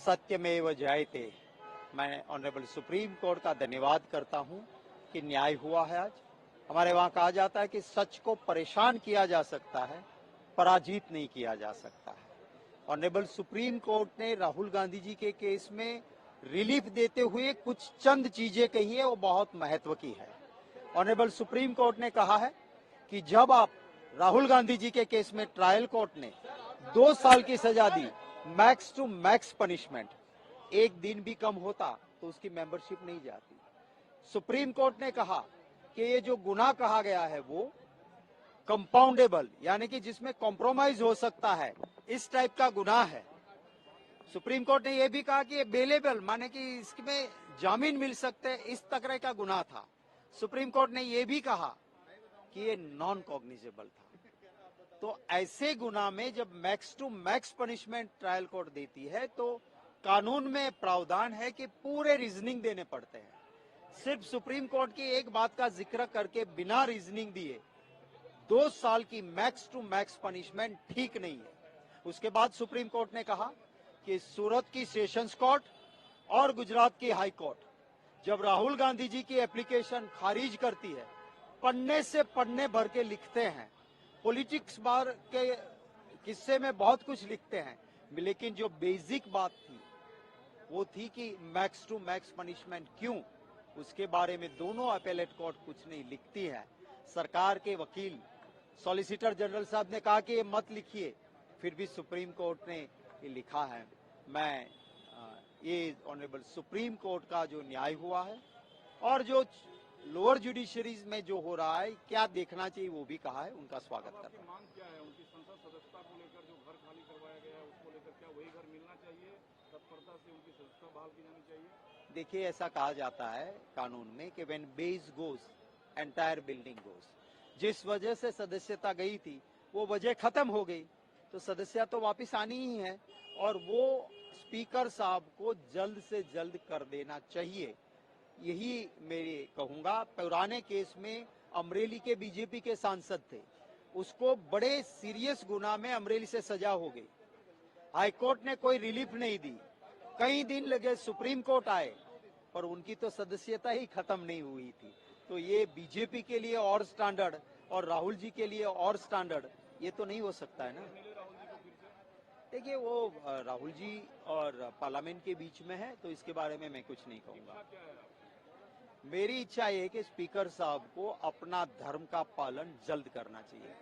सत्यमेव जयते। मैं ऑनरेबल सुप्रीम कोर्ट का धन्यवाद करता हूं कि न्याय हुआ है। आज हमारे वहां कहा जाता है कि सच को परेशान किया जा सकता है, पराजित नहीं किया जा सकता है। ऑनरेबल सुप्रीम कोर्ट ने राहुल गांधी जी के केस में रिलीफ देते हुए कुछ चंद चीजें कही है, वो बहुत महत्व की है। ऑनरेबल सुप्रीम कोर्ट ने कहा है कि जब आप राहुल गांधी जी के केस में ट्रायल कोर्ट ने 2 साल की सजा दी, मैक्स टू मैक्स पनिशमेंट, एक दिन भी कम होता तो उसकी मेंबरशिप नहीं जाती। सुप्रीम कोर्ट ने कहा कि ये जो गुनाह कहा गया है वो कंपाउंडेबल, यानी कि जिसमें कॉम्प्रोमाइज हो सकता है, इस टाइप का गुनाह है। सुप्रीम कोर्ट ने यह भी कहा कि ये बेलेबल, माने कि इसमें जामीन मिल सकते हैं, इस तरह का गुनाह था। सुप्रीम कोर्ट ने यह भी कहा कि ये नॉन कॉग्निजेबल था। तो ऐसे गुनाह में जब max to max punishment trial court देती है तो कानून में प्रावधान है कि पूरे रीजनिंग देने पड़ते हैं। सिर्फ सुप्रीम कोर्ट की एक बात का जिक्र करके बिना रीजनिंग दिए 2 साल की मैक्स टू मैक्स पनिशमेंट ठीक नहीं है। उसके बाद सुप्रीम कोर्ट ने कहा कि सूरत की सेशंस कोर्ट और गुजरात की हाई कोर्ट जब राहुल गांधी जी की एप्लीकेशन खारिज करती है, पन्ने से पन्ने भर के लिखते हैं, पॉलिटिक्स बार के किस्से में बहुत कुछ लिखते हैं, लेकिन जो बेसिक बात थी वो थी कि मैक्स टू मैक्स पनिशमेंट क्यों, उसके बारे में दोनों अपेलेट कोर्ट कुछ नहीं लिखती है। सरकार के वकील सॉलिसिटर जनरल साहब ने कहा कि ये मत लिखिए, फिर भी सुप्रीम कोर्ट ने ये लिखा है। मैं ये ऑनरेबल सुप्रीम कोर्ट का जो न्याय हुआ है और जो लोअर जुडिशरीज में जो हो रहा है, क्या देखना चाहिए वो भी कहा है, उनका स्वागत करता हूं। मांग क्या है उनकी संसद सदस्यता को लेकर, जो घर खाली करवाया गया है उसको लेकर, क्या वही घर मिलना चाहिए, तत्परता से उनकी सदस्यता बहाल की जानी चाहिए? देखिए, ऐसा कहा जाता है कानून में कि when base goes entire building goes. जिस वजह से सदस्यता गई थी वो वजह खत्म हो गई, तो सदस्यता तो वापस आनी ही है और वो स्पीकर साहब को जल्द से जल्द कर देना चाहिए, यही मेरे कहूंगा। पुराने केस में अमरेली के बीजेपी के सांसद थे, उसको बड़े सीरियस गुनाह में अमरेली से सजा हो गई, हाईकोर्ट ने कोई रिलीफ नहीं दी, कई दिन लगे, सुप्रीम कोर्ट आए, पर उनकी तो सदस्यता ही खत्म नहीं हुई थी। तो ये बीजेपी के लिए और स्टैंडर्ड और राहुल जी के लिए और स्टैंडर्ड, ये तो नहीं हो सकता है ना। देखिए, वो राहुल जी और पार्लियामेंट के बीच में है, तो इसके बारे में मैं कुछ नहीं कहूंगा। मेरी इच्छा ये है कि स्पीकर साहब को अपना धर्म का पालन जल्द करना चाहिए।